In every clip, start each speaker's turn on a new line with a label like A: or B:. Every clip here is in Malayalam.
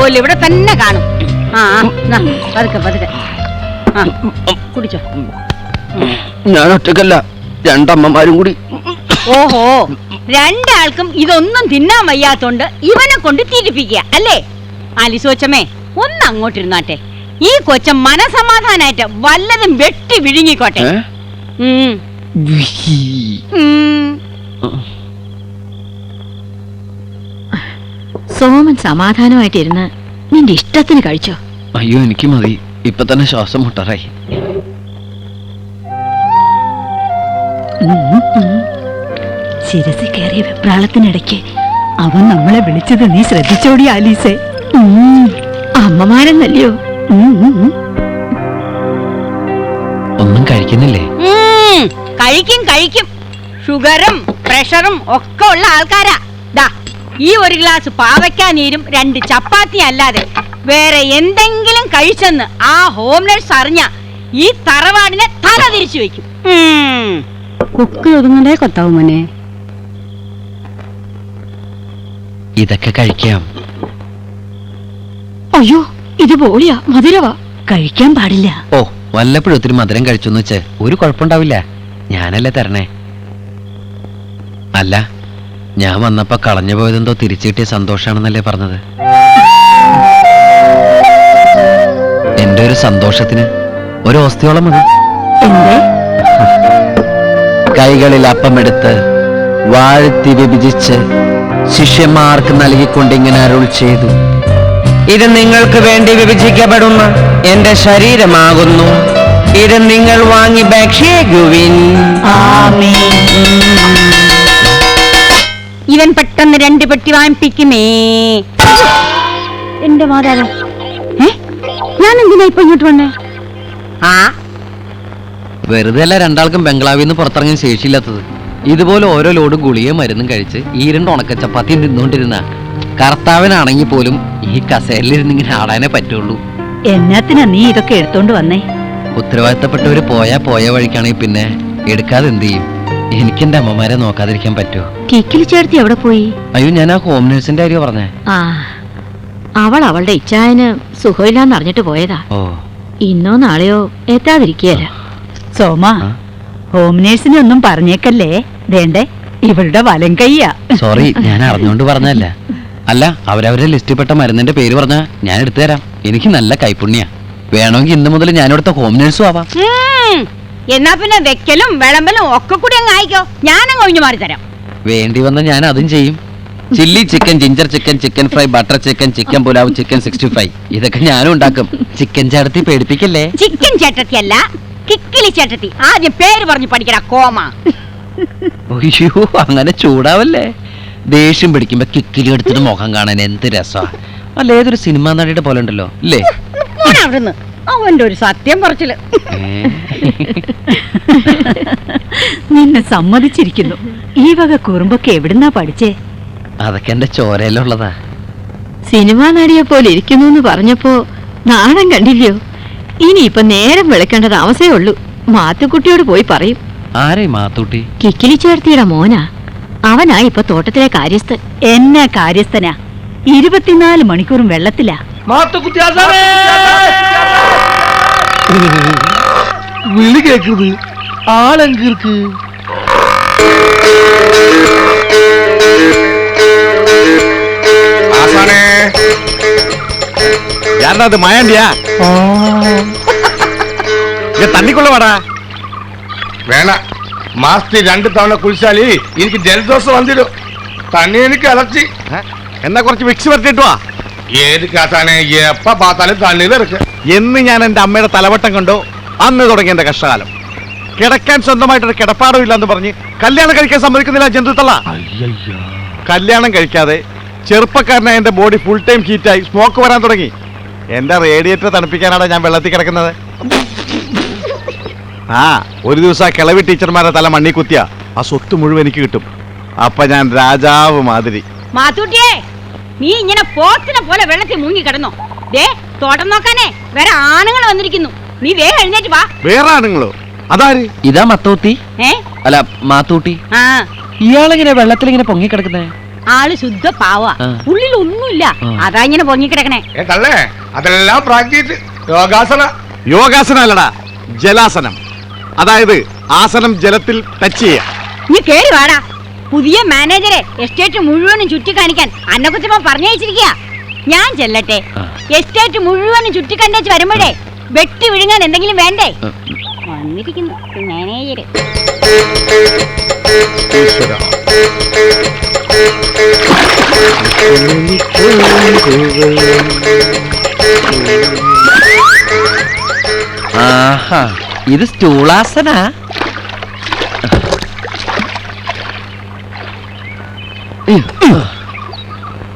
A: പോവില്ല, ഇവിടെ തന്നെ കാണും. ആ പതുക്കെ പതുക്കെ കുടിച്ചോ.
B: ഞാൻ ഒറ്റക്കല്ല, രണ്ടമ്മമാരും കൂടി.
A: ഓഹോ, രണ്ടാൾക്കും ഇതൊന്നും തിന്നാൻ വയ്യാത്തോണ്ട് ഇവനെ കൊണ്ട് തിരിപ്പിക്കുക അല്ലേ? ആലിസോച്ചമ്മേ, ഒന്ന് അങ്ങോട്ടിരുന്നാട്ടെ. ഈ കൊച്ചൻ മനസമാധാനായിട്ട് വല്ലതും വെട്ടി വിഴുങ്ങിക്കോട്ടെ.
C: സോമൻ സമാധാനമായിട്ടിരുന്ന് നിന്റെ ഇഷ്ടത്തിന് കഴിച്ചോ.
B: അയ്യോ, എനിക്ക് മതി, ഇപ്പൊ തന്നെ ശ്വാസം മുട്ടറായി.
C: ശിരസി കയറിയ വെപ്രാളത്തിനിടയ്ക്ക് അവൻ നമ്മളെ വിളിച്ചത് നീ ശ്രദ്ധിച്ചോടി ആലീസേ. അമ്മമാരെന്നല്ലയോ.
B: ഒന്നും കഴിക്കുന്നില്ലേ?
A: കഴിക്കും കഴിക്കും. ഷുഗറും പ്രഷറും ഒക്കെ ഉള്ള ആൾക്കാരാ. ദാ ഈ ഒരു ഗ്ലാസ് പാവയ്ക്കാ നീരും 2 ചപ്പാത്തി അല്ലാതെ വേറെ എന്തെങ്കിലും കഴിച്ചെന്ന് ആ ഹോം നഴ്സ് അറിഞ്ഞ ഈ തറവാടിനെ തല തിരിച്ചു വെക്കും. കൊക്ക് ഒതുങ്ങണ്ടേ കൊത്താവും മോനെ.
B: ഇതൊക്കെ കഴിക്കാം.
C: അയ്യോ, ഇത് പോളിയാ, മധുരവാ, കഴിക്കാൻ പാടില്ല.
B: ഓ, വല്ലപ്പോഴും ഒത്തിരി മധുരം കഴിച്ചെന്ന് വെച്ച് ഒരു കുഴപ്പമുണ്ടാവില്ല. ഞാനല്ലേ തരണേ. അല്ല, ഞാൻ വന്നപ്പോ കളഞ്ഞു പോയതെന്തോ തിരിച്ചു കിട്ടിയ സന്തോഷാണെന്നല്ലേ പറഞ്ഞത്? എന്റെ ഒരു സന്തോഷത്തിന് ഒരു ഓസ്തിയോളം മതി. കൈകളിൽ അപ്പമെടുത്ത് വാഴ്ത്തി വിഭജിച്ച് ശിഷ്യന്മാർക്ക് നൽകിക്കൊണ്ട് ഇങ്ങനെ അരുൾ ചെയ്തു: ഇത് നിങ്ങൾക്ക് വേണ്ടി വിഭജിക്കപ്പെടുന്ന എന്റെ ശരീരമാകുന്നു. ഇത് നിങ്ങൾ വാങ്ങി ഭക്ഷിക്കുവിൻ.
A: ഇവൻ പെട്ടെന്ന് 2 പെട്ടി വാങ്ങിപ്പിക്കുന്നേ. എന്റെ മാതാവ്, ഞാൻ എന്തിനാ ഇപ്പൊ ഇങ്ങോട്ട് വന്നേ?
B: വെറുതെ അല്ല രണ്ടാൾക്കും ബംഗ്ലാവിൽ നിന്ന് പുറത്തിറങ്ങാൻ ശേഷിയില്ലാത്തത്. ഇതുപോലെ ഓരോ ലോഡ് ഗുളിയും മരുന്നും കഴിച്ച് ഈ 2 ഉണക്ക ചപ്പാത്തിയും തിന്നുകൊണ്ടിരുന്ന കർത്താവിനാണെങ്കിൽ പോലും ഈ കസേരയിലിരുന്ന് ഇങ്ങനെ ആടാനേ പറ്റുള്ളൂ.
C: എന്നാത്തിനാ നീ ഇതൊക്കെ എടുത്തോണ്ട് വന്നേ?
B: ഉത്തരവാദിത്തപ്പെട്ടവര് പോയ വഴിക്കാണെങ്കിൽ പിന്നെ എടുക്കാതെ എന്ത് ചെയ്യും? എനിക്ക് എന്റെ അമ്മമാരെ നോക്കാതിരിക്കാൻ പറ്റുമോ?
C: കിക്കിലി ചേർത്തി എവിടെ പോയി?
B: അയ്യോ, ഞാൻ ആ ഹോം നേഴ്സിന്റെ കാര്യം പറഞ്ഞേ.
C: അവൾ അവളുടെ ഇച്ഛായന് സുഖമില്ലാന്ന് അറിഞ്ഞിട്ട് പോയതാ.
B: ഓ,
C: ഇന്നോ നാളെയോ എത്താതിരിക്കുകയല്ല. സോമ, ഹോം നേഴ്സിനെ ഒന്നും പറഞ്ഞേക്കല്ലേ. വേണ്ടേ, ഇവളുടെ വലം കയ്യാ.
B: സോറി, ഞാൻ അറിഞ്ഞുകൊണ്ട് പറഞ്ഞല്ല. അല്ല, അവരവരുടെ ലിസ്റ്റിൽപ്പെട്ട മരുന്നിന്റെ പേര് പറഞ്ഞാ ഞാൻ എടുത്തു തരാം. എനിക്ക് നല്ല കൈപ്പുണ്യ. വേണമെങ്കിൽ ഇന്ന് മുതൽ ഞാനിവിടുത്തെ ഹോം നേഴ്സും ആവാം.
A: എന്നാ പിന്നെ വെക്കലും വിളമ്പലും ഒക്കെ കൂടി അങ്ങ് ആയിക്കോ. ഞാനങ്ങ് ഒഴിഞ്ഞു മാറി തരാം.
B: വേണ്ടി വന്ന ഞാൻ അതും ചെയ്യും. Chilli chicken, ginger chicken, chicken fry, butter chicken, chicken pulao, chicken 65 ഇതൊക്കെ ഞാനും ഉണ്ടാക്കും. ചിക്കൻ ചേട്ടത്തി പേടിപ്പിക്കല്ലേ.
A: ചിക്കൻ ചേട്ടത്തി അല്ല, കിക്കിലി ചേട്ടത്തി. ആദ്യം പേര് പറഞ്ഞു പഠിക്കടാ കോമ.
B: അയ്യോ, അങ്ങനെ ചൂടാവല്ലേ. ദേഷ്യം പിടിക്കുമ്പോ കിക്കിലി എടുത്തിട്ട് മുഖം കാണാൻ എന്ത് രസാ. അല്ല, ഏതൊരു സിനിമാ നടിയുടെ പോലെ ഉണ്ടല്ലോ അല്ലേ?
A: അവിടുന്ന് അവന്റെ ഒരു സത്യം പറച്ചില്.
C: നിന്നെ സമ്മതിച്ചിരിക്കുന്നു. ഈ വക കുറുമ്പൊക്കെ എവിടുന്നാ പഠിച്ചേ?
B: അതൊക്കെ എന്റെ ചോരയിലുള്ളതാ.
C: സിനിമാ നടിയെ പോലെ ഇരിക്കുന്നു എന്ന് പറഞ്ഞപ്പോ നാണം കണ്ടില്ലയോ? ഇനിയിപ്പൊ നേരം വിളിക്കേണ്ട താമസേ ഉള്ളൂ. മാത്തുക്കുട്ടിയോട് പോയി പറയും.
B: ആരേ മാത്തൂട്ടി?
C: കിക്കിലി ചേർത്തിയുടെ മോനാ. അവനാ ഇപ്പൊ തോട്ടത്തിലെ കാര്യസ്ഥൻ. എന്നാ കാര്യസ്ഥനാ? 24 മണിക്കൂറും വെള്ളത്തിലാ.
D: വിളി കേക്കുന്നത് ആളെങ്കിർക്ക്.
E: யாரது மயாண்டியா? தண்ணிக்குள்ள வாடா.
D: வேணாம், மாசத்துக்கு 2 தவணை குளிச்சாலி எனக்கு ஜலதோஷம் வந்துடும். தண்ணி எனக்கு அலர்ச்சி.
E: എന്നാ കുറച്ച് വിക്സ് വരട്ടിട്ട് വാ.
D: ഏതുക്കാത്താനെ എപ്പ പാത്താലും തണ്ണീർ ഇറക്കുക.
E: എന്ന് ഞാൻ എന്റെ അമ്മയുടെ തലവട്ടം കണ്ടോ അന്ന് തുടങ്ങി എന്റെ കഷ്ടകാലം. കിടക്കാൻ സ്വന്തമായിട്ടൊരു കിടപ്പാടം ഇല്ലാന്ന് പറഞ്ഞ് കല്യാണം കഴിക്കാൻ സമ്മതിക്കുന്നില്ല ജന്തുത്തള്ള. കല്യാണം കഴിക്കാതെ ചെറുപ്പക്കാരനായ എന്റെ ബോഡി ഫുൾ ടൈം ഹീറ്റായി സ്മോക്ക് വരാൻ തുടങ്ങി. എന്റെ റേഡിയേറ്റർ തണുപ്പിക്കാനാണ് ഞാൻ വെള്ളത്തിൽ കിടക്കുന്നത്. ഒരു ദിവസം ആ കിളവി ടീച്ചർമാരെ തല മണ്ണി കുത്തിയ ആ സ്വത്ത് മുഴുവൻ എനിക്ക് കിട്ടും. അപ്പൊ ഞാൻ രാജാവ് മാതിരി.
A: മാത്തൂട്ടിയേ, നീ ഇങ്ങനെ പോത്തിനെ പോലെ വെള്ളത്തിൽ മുങ്ങി കിടന്നോ? ദേ, തോട്ടം നോക്കാനേ വേറെ ആണുങ്ങൾ വന്നിരിക്കുന്നു. നീ വേഗം എഴുന്നേറ്റ് വാ.
E: വേറെ ആണുങ്ങളോ? അതാര്?
B: ഇതാ മത്തൂത്തി. അല്ല, മാത്തൂട്ടി. ഇയാളെങ്ങനെ വെള്ളത്തിൽ ഇങ്ങനെ പൊങ്ങിക്കിടക്കുന്നേ?
A: ആള് ശുദ്ധ പാവ, ഉള്ളിൽ ഒന്നുമില്ല, അതാ ഇങ്ങനെ പൊങ്ങിക്കിടക്കണേ.
D: തള്ളേ അതെല്ലാം പ്രാക്ടീസ്.
E: യോഗാസന അല്ലടാ, ജലാസനം. അതായത് ആസനം ജലത്തിൽ ടച്ച് ചെയ്യാം.
A: നീ കേറി വാടാ. പുതിയ മാനേജറെ എസ്റ്റേറ്റ് മുഴുവനും ചുറ്റിക്കാണിക്കാൻ അന്നക്കുച്ചമ്മ പറഞ്ഞയച്ചിരിക്കുക. ഞാൻ ചെല്ലട്ടെ. എസ്റ്റേറ്റ് മുഴുവനും ചുറ്റിക്കണ്ടേച്ച് വരുമ്പോഴേ വെട്ടി വിഴുങ്ങാൻ എന്തെങ്കിലും വേണ്ടേ? വന്നിരിക്കുന്നു മാനേജര്.
B: ആഹാ, ഇത് സ്റ്റൂളാസന.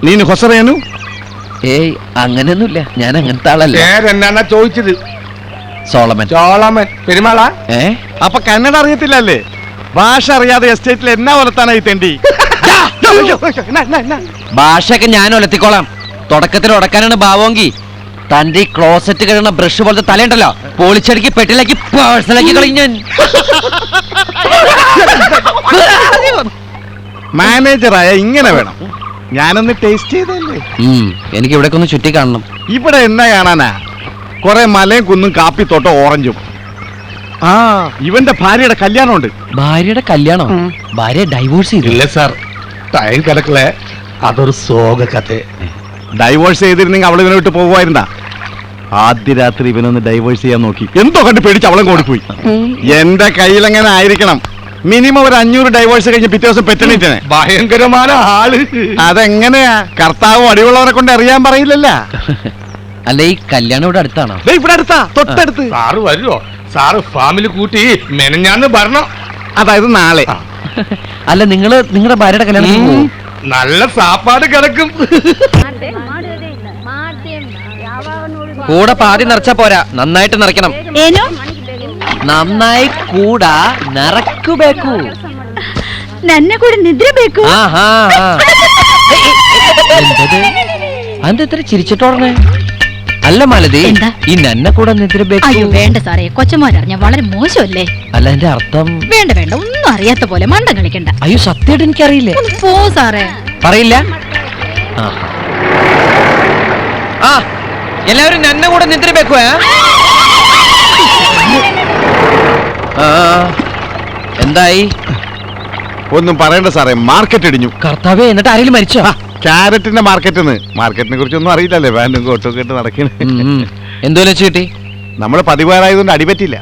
E: നീನು ಹೊಸರೇನು?
B: ഏയ് അങ്ങനെയൊന്നുമില്ല, ഞാൻ അങ്ങനത്തെ ആളല്ല.
D: പേരെന്നാ ചോദിച്ചത്?
B: സോളമൻ.
D: ചോളമൻ പെരുമാളാ?
E: അപ്പൊ കന്നഡ അറിയത്തില്ലല്ലേ? ഭാഷ അറിയാതെ എസ്റ്റേറ്റിൽ എന്നാ വളർത്താനായി തെണ്ടി?
B: ഭാഷയൊക്കെ ഞാൻ ഒലത്തിക്കോളാം. തുടക്കത്തിൽ ഉടക്കാനാണ് ഭാവമെങ്കിൽ തന്റെ ഈ ക്ലോസറ്റ് കഴിയുന്ന ബ്രഷ് പോലത്തെ തലയുണ്ടല്ലോ, പൊളിച്ചടുക്കി പെട്ടിലാക്കി പേഴ്സണലാക്കി കളഞ്ഞാൻ.
E: മാനേജറായ ഇങ്ങനെ വേണം. ഞാനൊന്ന് ടേസ്റ്റ് ചെയ്തല്ലേ.
B: എനിക്ക് ഇവിടെ ഒന്ന് ചുറ്റി കാണണം.
E: ഇവിടെ എന്നാ കാണാനാ? കൊറേ മലയും കുന്നും കാപ്പിത്തോട്ടോ ഓറഞ്ചും. ആ, ഇവന്റെ ഭാര്യയുടെ കല്യാണമുണ്ട്.
B: ഭാര്യയുടെ കല്യാണം? ഭാര്യ ഡൈവോഴ്സ് ചെയ്തു?
D: ഇല്ല സാർ, ടൈം കിടക്കലേ, അതൊരു സോക കഥ.
E: ഡൈവോഴ്സ് ചെയ്തിരുന്നെങ്കിൽ അവൾ ഇവനെ വിട്ട് പോകുമായിരുന്നാ? ആദ്യ രാത്രി ഇവനൊന്ന് ഡൈവോഴ്സ് ചെയ്യാൻ നോക്കി, എന്തോ കണ്ട് പേടിച്ച് അവളും ഓടിപ്പോയി. എന്റെ കയ്യിൽ എങ്ങനെ ആയിരിക്കണം? മിനിമം ഒരു 500 ഡൈവോഴ്സ് കഴിഞ്ഞ് പിറ്റേ ദിവസം പെറ്റണിട്ടനെ.
D: ഭയങ്കരമായ ആള്.
E: അതെങ്ങനെയാ? കർത്താവും അടിവുള്ളവരെ കൊണ്ട് അറിയാൻ പറയില്ലല്ല.
B: അല്ല, ഈ കല്യാണം ഇവിടെ അടുത്താണോ?
E: ഇവിടെ അടുത്താ, തൊട്ടടുത്ത്.
D: സാറ് വരുമോ? സാറ് ഫാമിലി കൂട്ടി മെനഞ്ഞാന്ന് വരണം.
E: അതായത് നാളെ.
B: അല്ല, നിങ്ങളുടെ ഭാര്യയുടെ കല്യാണം
D: നല്ല സാപ്പാട് കിടക്കും.
B: കൂടെ പാതി നിറച്ചാ പോരാ, നന്നായിട്ട് നിറയ്ക്കണം.
A: ಏನೋ
B: നന്നായി കൂടാ നിറക്കുബേക്കു.
A: ನನ್ನ ಕೂಡ ನಿದ್ರೆ ಬೇಕು.
B: അതെത്ര ചിരിച്ചിട്ടോടനെ? അല്ല മാലതി,
C: എന്താ?
B: ഈ നന്നെ കൂടെ നിദ്രബേക്കു.
C: അയ്യോ വേണ്ട സാറേ, കൊച്ചന്മാരറിഞ്ഞ വളരെ മോശമല്ലേ.
B: അല്ല, എന്റെ അർത്ഥം
C: വേണ്ട വേണ്ട, ഒന്നും അറിയാത്ത പോലെ മണ്ടം കളിക്കണ്ട.
B: അയ്യോ സത്യമായിട്ട് എനിക്കറിയില്ലേ.
C: ഒന്ന് പോ സാറേ.
B: പറയില്ല. ആ, എല്ലാവരും നന്നെ കൂടെ നിദ്രബേക്കു. എന്തായി?
E: ഒന്നും പറയണ്ട സാറേ, മാർക്കറ്റ് ഇടിഞ്ഞു.
B: കർത്താവേ, എന്നിട്ട് ആരെങ്കിലും മരിച്ചോ?
E: ക്യാരറ്റിന്റെ മാർക്കറ്റിനെ കുറിച്ചൊന്നും അറിയില്ലല്ലേ. വാനും കോട്ടും കേട്ട് നടക്കണേ.
B: എന്തോലും കിട്ടി?
E: നമ്മള് പതിവാറായതുകൊണ്ട് അടിപറ്റില്ല.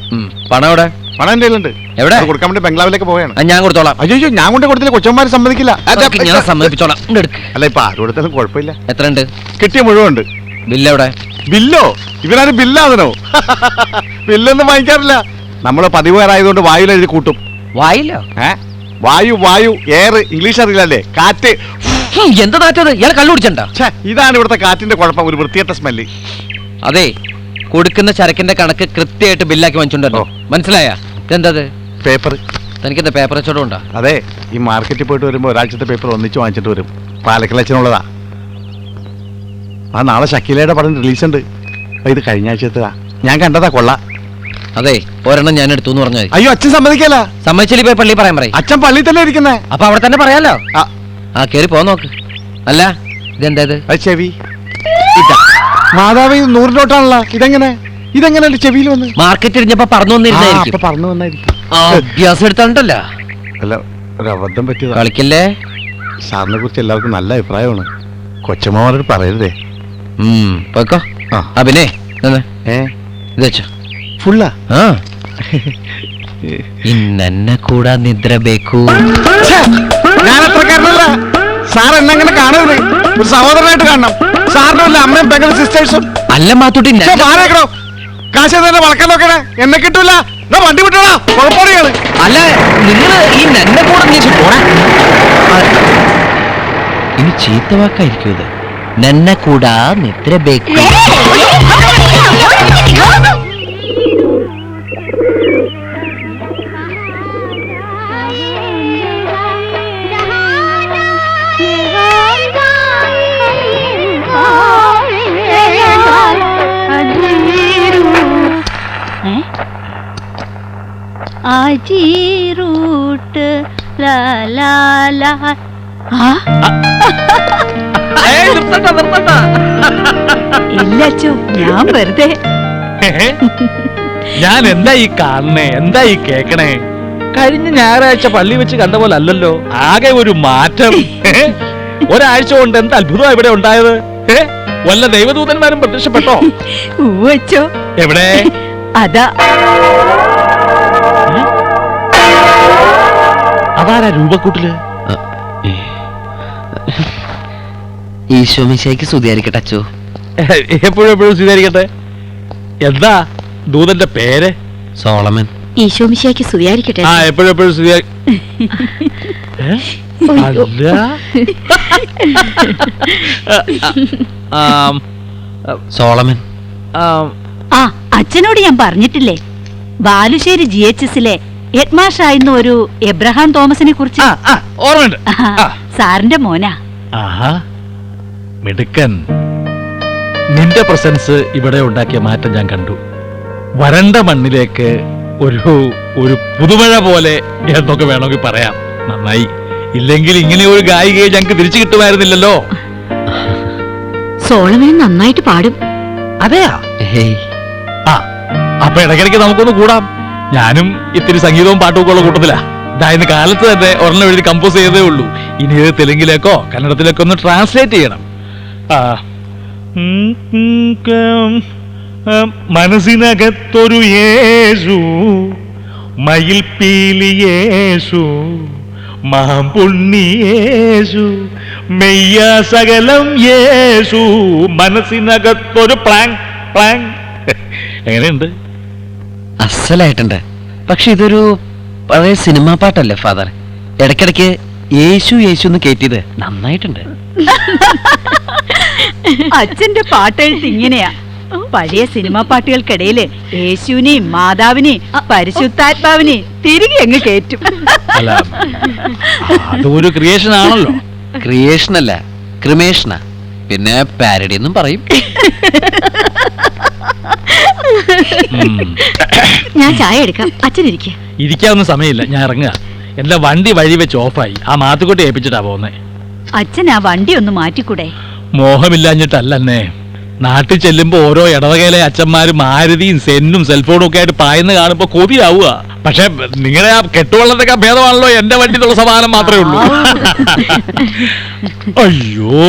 B: പണം എവിടെ?
E: പണം എന്റെ കയ്യിലുണ്ട്.
B: എവിടെ?
E: കൊടുക്കാൻ വേണ്ടി ബംഗ്ലാവിലേക്ക് പോവുകയാണ്.
B: ഞാൻ കൊടുത്തോളാം.
E: അയ്യോ, ഞാൻ കൊണ്ട് കൊടുത്തില്ല, കൊച്ചന്മാര് സമ്മതിക്കില്ല.
B: ഞാൻ സമ്മതിപ്പിച്ചോളാം.
E: അല്ല, ഇപ്പൊ ആര് കൊടുത്താലും കുഴപ്പമില്ല.
B: എത്ര ഉണ്ട്?
E: കിട്ടിയ മുഴുവുണ്ട്.
B: ബില്ല് എവിടെ?
E: ബില്ലോ? ഇവരാരും ബില്ലാതിനോ? ബില്ലൊന്നും വാങ്ങിക്കാറില്ല. നമ്മള് പതിവാറായതുകൊണ്ട് വായുവിൽ എഴുതി കൂട്ടും.
B: വായില്ലോ?
E: വായു എയർ ഇംഗ്ലീഷ് അറിയില്ലല്ലേ? കാറ്റ്.
B: എന്താ നാറ്റത്? ഇയാൾ കള്ളു കുടിച്ചണ്ട?
E: ഇതാണ് ഇവിടുത്തെ കാറ്റിന്റെ കുഴപ്പം, ഒരു വൃത്തിയായിട്ട സ്മെല്ല്.
B: അതെ, കൊടുക്കുന്ന ചരക്കിന്റെ കണക്ക് കൃത്യമായിട്ട് ബില്ലാക്കി വാങ്ങിച്ചോണ്ടല്ലോ. മനസ്സിലായ? ഇതെന്തത്?
E: പേപ്പർ.
B: തനിക്കെന്താ പേപ്പർ വെച്ചോടും ഉണ്ടോ?
E: അതെ, ഈ മാർക്കറ്റിൽ പോയിട്ട് വരുമ്പോ ഒരാഴ്ചത്തെ പേപ്പർ ഒന്നിച്ച് വാങ്ങിച്ചിട്ട് വരും. പാലക്കലച്ചനുള്ളതാ. നാളെ ഷക്കീലയുടെ പടം റിലീസ് ഉണ്ട്. ഇത് കഴിഞ്ഞ ആഴ്ചത്തെ ഞാൻ കണ്ടതാ, കൊള്ള.
B: അതെ, ഒരെണ്ണം ഞാൻ എടുത്തു എന്ന് പറഞ്ഞാൽ.
E: അയ്യോ, അച്ഛൻ സമ്മതിക്കല.
B: സമ്മതിച്ചില്ല, പോയി പള്ളി പറയാൻ പറയും.
E: അച്ഛൻ പള്ളി തന്നെ ഇരിക്കുന്നേ.
B: അപ്പൊ അവിടെ തന്നെ പറയാലോ. ആ, കേറി പോ നോക്ക്. അല്ല, ഇതെന്താ?
E: ചെവി. മാതാവ് 100 നോട്ടാണല്ലോ. ഇതെങ്ങനെ ചെവിയിൽ വന്ന്?
B: മാർക്കറ്റ് ഇടിഞ്ഞപ്പോ പറഞ്ഞു വന്നിരുന്നായിരിക്കും.
E: പറഞ്ഞു വന്നായിരിക്കും.
B: അഭ്യാസം എടുത്തോണ്ടല്ലോ.
E: അല്ല, ഒരു അബദ്ധം പറ്റിയതാ.
B: കളിക്കല്ലേ.
E: സാറിനെ കുറിച്ച് എല്ലാവർക്കും നല്ല അഭിപ്രായമാണ്. കൊച്ചമ്മമാരോട് പറയരുതേ.
B: പോയിക്കോ. പിന്നെ ഇത് വെച്ചോ.
E: ഫുള്ളാ?
B: ഇന്നെ കൂടാ നിദ്ര ബേക്കൂ.
E: ഞാൻ അത്രക്കാരനല്ല. സാർ എന്നെങ്ങനെ കാണരുത്, ഒരു സഹോദരനായിട്ട് കാണണം. സാറിനല്ല അമ്മയും പെങ്ങളും സിസ്റ്റേഴ്സും.
B: അല്ല മാത്തൂട്ടി,
E: മാറേക്കണോ? കാശ് തന്നെ വളക്കാൻ നോക്കണേ. എന്നെ കിട്ടൂല. വണ്ടി വിട്ടോടാ, കുഴപ്പമാണ്.
B: അല്ല, നിങ്ങള് ഈ നന്നെ കൂടെ പോണേ. ഇനി ചീത്ത വാക്കായിരിക്കും ഇത്. നന്നെ കൂടാ നിദ്ര ബേക്കൂ.
A: आजी रूट ला ला ला
C: ആ
E: നിർത്തണ്ട.
C: ഇല്ല അച്ചു, ഞാൻ വെറുതെ.
E: ഞാൻ എന്താ ഈ കാണണേ, എന്താ ഈ കേക്കണേ? കഴിഞ്ഞ ഞായറാഴ്ച പള്ളി വെച്ച് കണ്ട പോലെ അല്ലല്ലോ, ആകെ ഒരു മാറ്റം. ഒരാഴ്ച കൊണ്ട് എന്താ അത്ഭുതം ഇവിടെ ഉണ്ടായത്? വല്ല ദൈവദൂതന്മാരും പ്രത്യക്ഷപ്പെട്ടോ?
C: അച്ചോ,
E: എവിടെ?
C: അതാ
E: അതാരാ രൂപക്കൂട്ടില്?
B: ഈശോമിശയ്ക്ക് സ്തുതിയായിരിക്കട്ടെ അച്ചോ.
E: എപ്പോഴും സ്വീകരിക്കട്ടെ. എന്താ ദൂതന്റെ പേര്?
B: സോളമൻ.
C: ഈശോമിശിയാക്കി സ്തുതിയായിരിക്കട്ടെ.
E: ആ, എപ്പോഴും സ്വീകാരി. അല്ല,
B: സോളമൻ.
A: ആ, അച്ഛനോട് ഞാൻ പറഞ്ഞിട്ടില്ലേ, ബാലുശ്ശേരി GHSലെ ഹെഡ്മാസ്റ്ററായിരുന്ന ഒരു എബ്രഹാം തോമസിനെ കുറിച്ച്.
E: ഓർമ്മയുണ്ട്.
A: സാറിന്റെ മോനാ.
E: ആഹാ, മിടുക്കൻ. നിന്റെ പ്രസൻസ് ഇവിടെ ഉണ്ടാക്കിയ മാറ്റം ഞാൻ കണ്ടു. വരണ്ട മണ്ണിലേക്ക് ഒരു പുതുമഴ പോലെ എന്നൊക്കെ വേണമെങ്കിൽ പറയാം. നന്നായി. ഇല്ലെങ്കിൽ ഇങ്ങനെ ഒരു ഗായികയെ ഞങ്ങൾക്ക് തിരിച്ചു കിട്ടുമായിരുന്നില്ലല്ലോ.
C: സോളമൻ നന്നായിട്ട് പാടും.
E: അതെയാ? ആ, അപ്പൊ ഇടയ്ക്കിടയ്ക്ക് നമുക്കൊന്ന് കൂടാം. ഞാനും ഇത്തിരി സംഗീതവും പാട്ടുമൊക്കെ ഉള്ള കൂട്ടത്തിലാ. ഇതായിരുന്നു കാലത്ത് തന്നെ ഒരെണ്ണം എഴുതി കമ്പോസ് ചെയ്തേ ഉള്ളൂ. ഇനി ഇത് തെലുങ്കിലേക്കോ കന്നഡത്തിലേക്കോ ഒന്ന് ട്രാൻസ്ലേറ്റ് ചെയ്യണം. മനസ്സിനകത്തൊരു യേശു, മയിൽപ്പീലിയേശു, മാമ്പുണ്ണിയേശു, മെയ്യ സകലം യേശു, മനസ്സിനകത്തൊരു പ്ലാങ് പ്ലാങ്. എങ്ങനെയുണ്ട്?
B: അസലായിട്ടുണ്ട്. പക്ഷെ ഇതൊരു പഴയ സിനിമാ പാട്ടല്ലേ ഫാദർ? ഇടയ്ക്കിടയ്ക്ക് യേശു യേശു എന്ന് കേട്ടിയത് നന്നായിട്ടുണ്ട്.
A: അച്ഛന്റെ പാട്ടെഴുത്ത് ഇങ്ങനെയാ. പഴയ സിനിമാ പാട്ടുകൾക്കിടയില് യേശുവിനെയും മാതാവിനെയും പരിശുദ്ധാത്മാവിനെയും തിരികെ അങ്ങ് കയറ്റും.
E: അല്ല, അതൊരു ക്രിയേഷൻ ആണല്ലോ.
B: ക്രിയേഷൻ അല്ല, ക്രിമേഷനാ. പിന്നെ പാരഡി എന്നും പറയും.
C: ഞാൻ ചായ എടുക്കാം, അച്ഛനിരിക്കുക.
E: ഇരിക്കാവുന്ന സമയമില്ല, ഞാൻ ഇറങ്ങുക. എന്റെ വണ്ടി വഴി വെച്ച് ഓഫായി. ആ മാത്തുക്കുട്ടി ഏൽപ്പിച്ചിട്ടാ പോന്നേ.
A: അച്ഛൻ ആ വണ്ടി ഒന്ന് മാറ്റിക്കൂടെ?
E: മോഹമില്ലാഞ്ഞിട്ടല്ലേ. നാട്ടിൽ ചെല്ലുമ്പോ ഓരോ ഇടവകയിലെ അച്ഛന്മാരും മാരുതിയും സെന്നും സെൽഫോണും ഒക്കെ ആയിട്ട് പായുന്ന കാണുമ്പോ കൊതിയാവുക. പക്ഷെ നിങ്ങളുടെ ആ കെട്ടുവള്ളത്തൊക്കെ ഭേദമാണല്ലോ എന്റെ വണ്ടി എന്നുള്ള സമാധാനം മാത്രമേ ഉള്ളൂ. അയ്യോ,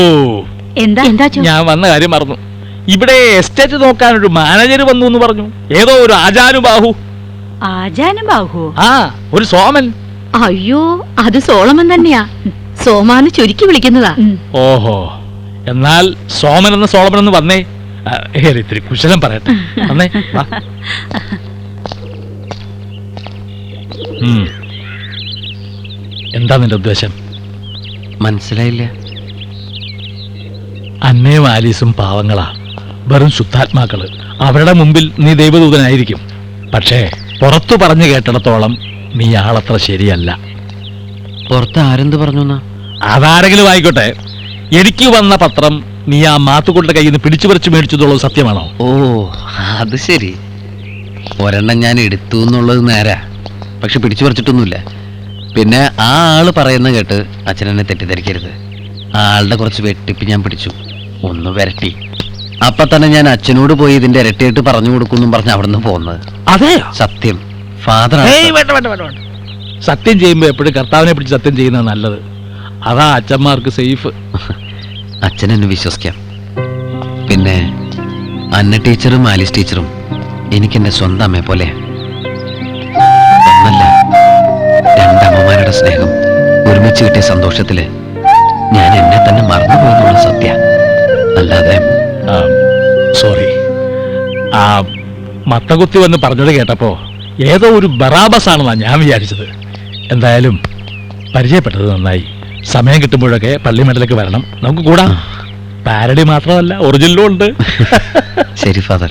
C: എന്താ
E: ഞാൻ വന്ന കാര്യം മറന്നു. ഇവിടെ എസ്റ്റേറ്റ് നോക്കാൻ ഒരു മാനേജർ വന്നു എന്ന് പറഞ്ഞു. ഏതോ ഒരു ആചാനുബാഹു.
A: ആചാനുബാഹു?
E: ആ, ഒരു സോമൻ.
C: അയ്യോ, അത് സോളമൻ തന്നെയാ. സോമാന്ന് ചുരുക്കി വിളിക്കുന്നതാ.
E: ഓഹോ, എന്നാൽ സോമൻ എന്ന സോളമൻ എന്ന് വന്നേ. ഇത്തിരി കുശലം പറയട്ടെ. വന്നേ, വാ. എന്താ നിന്റെ ഉദ്ദേശം?
B: മനസ്സിലായില്ല.
E: അന്നയും ആലീസും പാവങ്ങളാ, വെറും ശുദ്ധാത്മാക്കള്. അവരുടെ മുമ്പിൽ നീ ദൈവദൂതനായിരിക്കും. പക്ഷേ പുറത്തു പറഞ്ഞു കേട്ടിടത്തോളം നീ ആളത്ര ശരിയല്ല.
B: പുറത്ത് ആരെന്ത് പറഞ്ഞു?
E: അതാരെങ്കിലും ആയിക്കോട്ടെ, എനിക്ക് വന്ന പത്രം നീ ആ മാത്തുകൊണ്ട കയ്യിൽ നിന്ന് പിടിച്ചു പറിച്ചു മേടിച്ചതുള്ളത് സത്യമാണോ?
B: ഓ, അത് ശരി. ഒരെണ്ണം ഞാൻ എടുത്തു എന്നുള്ളത് നേരാ, പക്ഷെ പിടിച്ചു പറിച്ചിട്ടൊന്നുമില്ല. പിന്നെ ആ ആള് പറയുന്ന കേട്ട് അച്ഛനെന്നെ തെറ്റിദ്ധരിക്കരുത്. ആ ആളുടെ കുറച്ച് വെട്ടിപ്പ് ഞാൻ പിടിച്ചു, ഒന്ന് വരട്ടി. അപ്പൊ തന്നെ ഞാൻ അച്ഛനോട് പോയി ഇതിന്റെ ഇരട്ടിയായിട്ട് പറഞ്ഞു കൊടുക്കുമെന്നും പറഞ്ഞ് അവിടുന്ന് പോകുന്നത്.
E: അതെ,
B: സത്യം ഫാദർ.
E: സത്യം ചെയ്യുമ്പോ എപ്പോഴും കർത്താവിനെ പിടിച്ച് സത്യം ചെയ്യുന്നത് നല്ലത്. അതാ അച്ഛന്മാർക്ക് സേഫ്.
B: അച്ഛനെന്നെ വിശ്വസിക്കാം. പിന്നെ അന്ന ടീച്ചറും ആലിസ് ടീച്ചറും എനിക്കെന്റെ സ്വന്തം അമ്മയെ പോലെ. ഒന്നല്ല, രണ്ടമ്മമാരുടെ സ്നേഹം ഒരുമിച്ച് കിട്ടിയ സന്തോഷത്തില് ഞാൻ എന്നെ തന്നെ മറന്നുപോയെന്നുള്ള സത്യ. അല്ലാതെ
E: സോറി. ആ മത്തകുത്തി വന്ന് പറഞ്ഞത് കേട്ടപ്പോ ഏതോ ഒരു ബറാബസ് ആണെന്നാ ഞാൻ വിചാരിച്ചത്. എന്തായാലും പരിചയപ്പെട്ടത് നന്നായി. സമയം കിട്ടുമ്പോഴൊക്കെ പള്ളിമേട്ടിലേക്ക് വരണം, നമുക്ക് കൂടാം. പാരഡി മാത്രമല്ല, ഒറിജിനലും ഉണ്ട്.
B: ശരി ഫാദർ.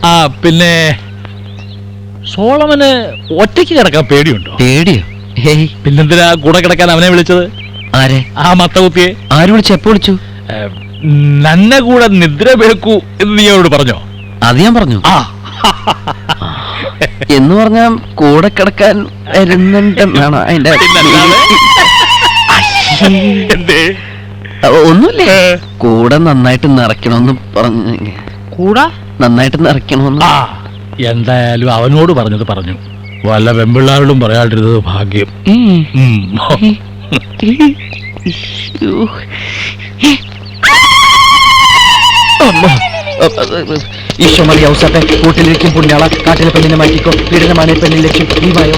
E: ആ, പിന്നെ സോളമന് ഒറ്റയ്ക്ക് കിടക്കാൻ പേടിയുണ്ടോ?
B: പേടിയോ? ഹേയ്,
E: പിന്നെന്തിനാ കൂടെ കിടക്കാൻ അവനെ വിളിച്ചത്?
B: ആരെ?
E: ആ മത്തകുത്തിയെ.
B: ആര് വിളിച്ചു? എപ്പോ വിളിച്ചു?
E: നന്നെ കൂടെ നിദ്ര വെക്കൂ എന്ന് നീ അവരോട് പറഞ്ഞോ?
B: അത് ഞാൻ പറഞ്ഞു.
E: ആ,
B: എന്ന് പറഞ്ഞാ കൂടെ കിടക്കാൻ വരുന്നുണ്ടെന്നാണോ അതിന്റെ
F: എന്തേ?
B: ഒന്നുമില്ലേ കൂടെ നന്നായിട്ട് നിറയ്ക്കണമെന്ന് പറഞ്ഞു.
F: കൂടാ
B: നന്നായിട്ട് നിറയ്ക്കണമെന്ന്.
F: ആ എന്തായാലും അവനോട് പറഞ്ഞത് പറഞ്ഞു. വല്ല പെമ്പിള്ളാരോടും പറയാണ്ടിരുന്നത് ഭാഗ്യം.
B: ഈശോ മറിയ ഔസപ്പെ കൂട്ടിലിരിക്കും പുണ്യാള കാട്ടിലെ പെണ്ണിനെ മാറ്റിക്കോ പീഡനമാണ് പെണ്ണിൻ ലക്ഷ്യം നീ വായോ.